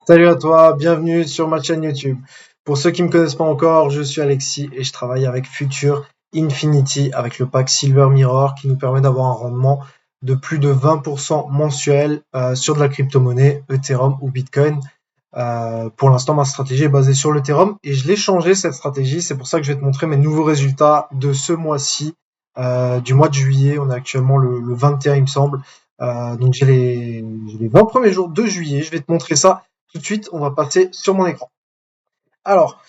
Salut à toi, bienvenue sur ma chaîne YouTube. Pour ceux qui ne me connaissent pas encore, je suis Alexis et je travaille avec Future Infinity avec le pack Silver Mirror qui nous permet d'avoir un rendement de plus de 20% mensuel sur de la crypto-monnaie, Ethereum ou Bitcoin. Pour l'instant, ma stratégie est basée sur l'Ethereum et je l'ai changé cette stratégie. C'est pour ça que je vais te montrer mes nouveaux résultats de ce mois-ci, du mois de juillet. On est actuellement le 21, il me semble. Donc j'ai les 20 premiers jours de juillet. Je vais te montrer ça tout de suite. On va passer sur mon écran. Alors,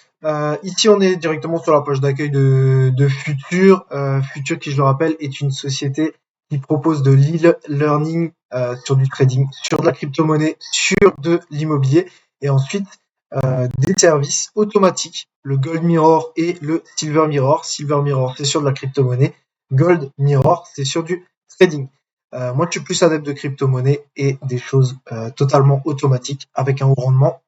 ici on est directement sur la page d'accueil de Future. Future, qui je le rappelle, est une société qui propose de l'e-learning sur du trading, sur de la crypto-monnaie, sur de l'immobilier et ensuite des services automatiques, le Gold Mirror et le Silver Mirror. Silver Mirror, c'est sur de la crypto-monnaie. Gold Mirror, c'est sur du trading. Moi, je suis plus adepte de crypto-monnaie et des choses totalement automatiques avec un haut rendement.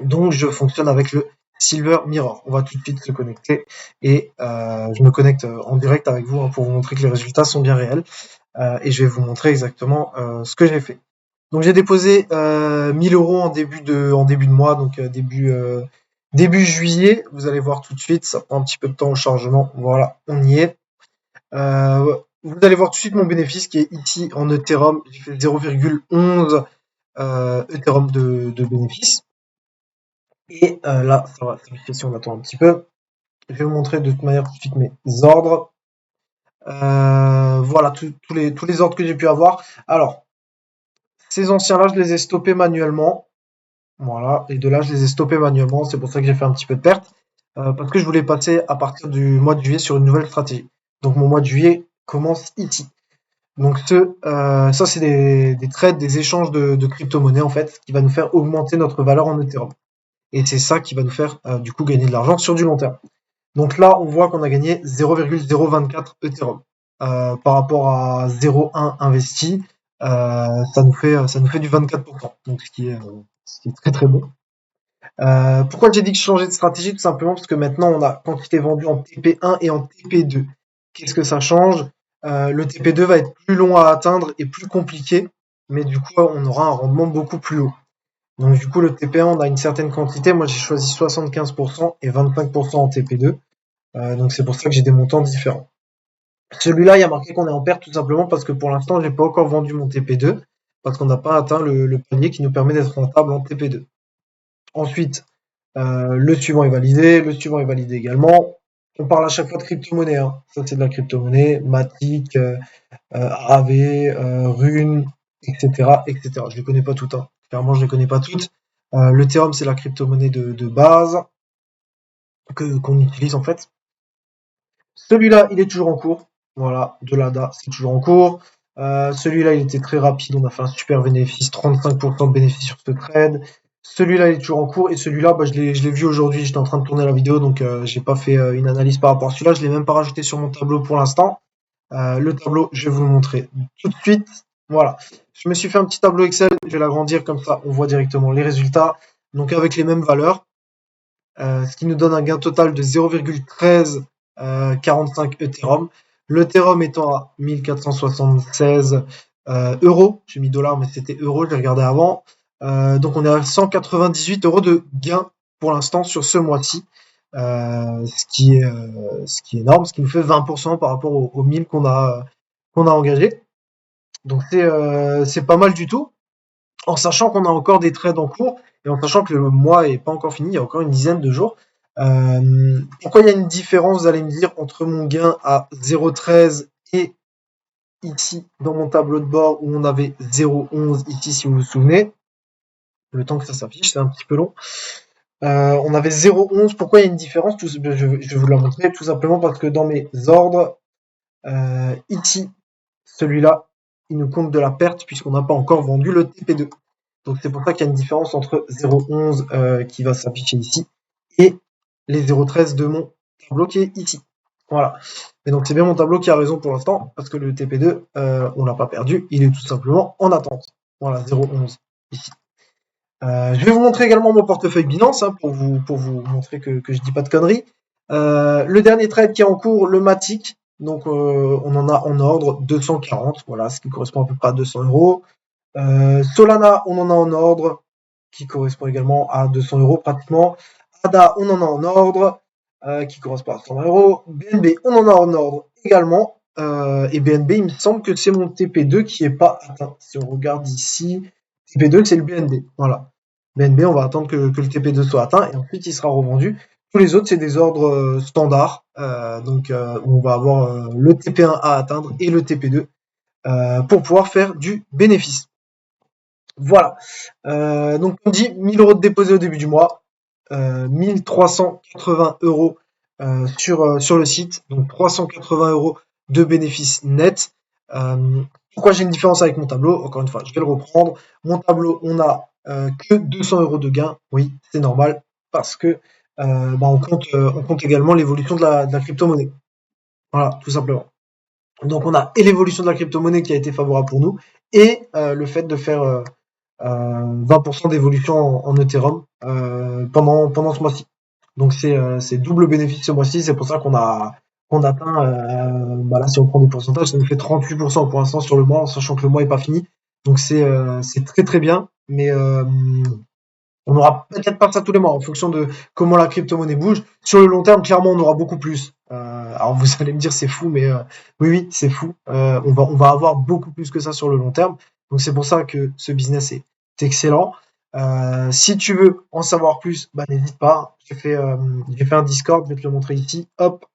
Donc, je fonctionne avec le Silver Mirror. On va tout de suite se connecter et je me connecte en direct avec vous pour vous montrer que les résultats sont bien réels et je vais vous montrer exactement ce que j'ai fait. Donc, j'ai déposé 1000 euros en début de mois, donc début juillet. Vous allez voir tout de suite, ça prend un petit peu de temps au chargement. Voilà, on y est. Vous allez voir tout de suite mon bénéfice qui est ici en Ethereum. J'ai fait 0,11 Ethereum de bénéfice. Et là, ça va s'afficher si on attend un petit peu. Je vais vous montrer de toute manière tout de suite mes ordres. Voilà, tous les ordres que j'ai pu avoir. Alors, ces anciens-là, je les ai stoppés manuellement. Voilà, les deux-là, je les ai stoppés manuellement. C'est pour ça que j'ai fait un petit peu de perte. Parce que je voulais passer à partir du mois de juillet sur une nouvelle stratégie. Donc mon mois de juillet commence ici. Donc ça, c'est des trades, des échanges de crypto-monnaies en fait, qui va nous faire augmenter notre valeur en Ethereum. Et c'est ça qui va nous faire du coup gagner de l'argent sur du long terme. Donc là, on voit qu'on a gagné 0,024 Ethereum par rapport à 0,1 investi. Ça nous fait du 24%, donc ce qui est très très bon. Pourquoi j'ai dit que je changeais de stratégie? Tout simplement parce que maintenant on a quantité vendue en TP1 et en TP2. Qu'est-ce que ça change? Le TP2 va être plus long à atteindre et plus compliqué, mais du coup on aura un rendement beaucoup plus haut. Donc du coup le TP1 on a une certaine quantité. Moi j'ai choisi 75% et 25% en TP2. Donc c'est pour ça que j'ai des montants différents. Celui-là, il y a marqué qu'on est en perte tout simplement parce que pour l'instant, j'ai pas encore vendu mon TP2 parce qu'on n'a pas atteint le palier qui nous permet d'être rentable en TP2. Ensuite, le suivant est validé, le suivant est validé également. On parle à chaque fois de crypto-monnaie, hein. Ça, c'est de la crypto-monnaie, Matic, AV, Rune, etc., etc. Je les connais pas toutes, hein. Clairement, je les connais pas toutes. L'Ethereum, c'est la crypto-monnaie de base qu'on utilise en fait. Celui-là, il est toujours en cours. Voilà, de l'ADA, c'est toujours en cours. Celui-là, il était très rapide. On a fait un super bénéfice, 35% de bénéfice sur ce trade. Celui-là, il est toujours en cours. Et celui-là, bah, je l'ai vu aujourd'hui. J'étais en train de tourner la vidéo, donc j'ai pas fait une analyse par rapport à celui-là. Je l'ai même pas rajouté sur mon tableau pour l'instant. Le tableau, je vais vous le montrer tout de suite. Voilà. Je me suis fait un petit tableau Excel. Je vais l'agrandir comme ça. On voit directement les résultats. Donc avec les mêmes valeurs. Ce qui nous donne un gain total de 0,13 45 Ethereum. L'Ethereum étant à 1476 euros. J'ai mis dollars, mais c'était euros, j'ai regardé avant. Donc on est à 198 euros de gain pour l'instant sur ce mois-ci. Ce qui est énorme, ce qui nous fait 20% par rapport aux 1000 qu'on a engagé. Donc c'est pas mal du tout, en sachant qu'on a encore des trades en cours et en sachant que le mois est pas encore fini, il y a encore une dizaine de jours. Pourquoi il y a une différence, vous allez me dire, entre mon gain à 0,13 et ici dans mon tableau de bord où on avait 0,11 ici, si vous vous souvenez. Le temps que ça s'affiche, c'est un petit peu long. On avait 0,11. Pourquoi il y a une différence? Je vais vous la montrer tout simplement parce que dans mes ordres, ici, celui-là, il nous compte de la perte puisqu'on n'a pas encore vendu le TP2. Donc c'est pour ça qu'il y a une différence entre 0,11 qui va s'afficher ici et les 0,13 de mon tableau qui est ici. Voilà. Et donc c'est bien mon tableau qui a raison pour l'instant parce que le TP2, on l'a pas perdu, il est tout simplement en attente. Voilà, 0,11 ici. Je vais vous montrer également mon portefeuille Binance hein, pour vous montrer que je dis pas de conneries. Le dernier trade qui est en cours, le Matic. Donc on en a en ordre 240, voilà, ce qui correspond à peu près à 200 euros. Solana, on en a en ordre qui correspond également à 200 € pratiquement. ADA, on en a en ordre, qui correspond à 120 €. BNB, on en a en ordre également. Et BNB, il me semble que c'est mon TP2 qui est pas atteint. Si on regarde ici, TP2, c'est le BNB. Voilà. BNB, on va attendre que le TP2 soit atteint et ensuite il sera revendu. Tous les autres, c'est des ordres standards. Donc, on va avoir le TP1 à atteindre et le TP2 pour pouvoir faire du bénéfice. Voilà. Donc, on dit 1000 € de déposé au début du mois, 1380 € sur le site, donc 380 € de bénéfices nets. Pourquoi j'ai une différence avec mon tableau? Encore une fois, je vais le reprendre. Mon tableau, on a que 200 € de gains. Oui, c'est normal parce que on compte également l'évolution de la crypto-monnaie. Voilà, tout simplement. Donc on a et l'évolution de la crypto-monnaie qui a été favorable pour nous et le fait de faire 20% d'évolution en Ethereum pendant ce mois-ci. Donc c'est double bénéfice ce mois-ci, c'est pour ça qu'on atteint là si on prend des pourcentages, ça nous fait 38% pour l'instant sur le mois, en sachant que le mois est pas fini. Donc c'est très très bien, mais on n'aura peut-être pas ça tous les mois en fonction de comment la crypto-monnaie bouge. Sur le long terme, clairement, on aura beaucoup plus. Alors vous allez me dire c'est fou, mais oui, c'est fou. On va avoir beaucoup plus que ça sur le long terme. Donc c'est pour ça que ce business est excellent. Si tu veux en savoir plus, n'hésite pas. J'ai fait un Discord, je vais te le montrer ici. Hop,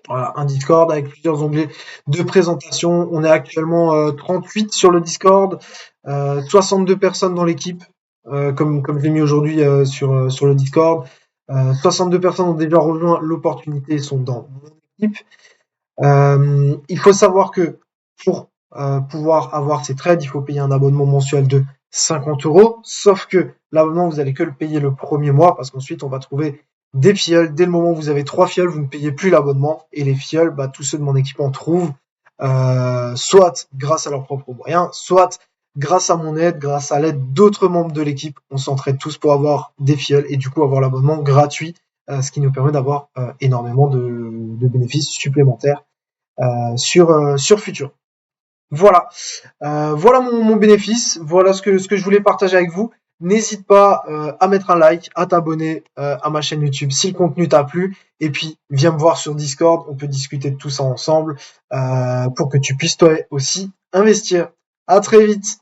voilà, un Discord avec plusieurs onglets de présentation. On est actuellement 38 sur le Discord, 62 personnes dans l'équipe, comme je l'ai mis aujourd'hui sur le Discord. 62 personnes ont déjà rejoint l'opportunité et sont dans mon équipe. Il faut savoir que pour pouvoir avoir ces trades, il faut payer un abonnement mensuel de 50 €. Sauf que l'abonnement, vous allez que le payer le premier mois parce qu'ensuite, on va trouver des filleuls. Dès le moment où vous avez 3 filleuls, vous ne payez plus l'abonnement. Et les filleuls, tous ceux de mon équipe en trouvent, soit grâce à leurs propres moyens, soit grâce à mon aide, grâce à l'aide d'autres membres de l'équipe. On s'entraide tous pour avoir des filleuls et du coup avoir l'abonnement gratuit, ce qui nous permet d'avoir énormément de bénéfices supplémentaires sur Futur. Voilà, voilà mon bénéfice, voilà ce que je voulais partager avec vous. N'hésite pas à mettre un like, à t'abonner à ma chaîne YouTube si le contenu t'a plu. Et puis, viens me voir sur Discord, on peut discuter de tout ça ensemble pour que tu puisses toi aussi investir. À très vite.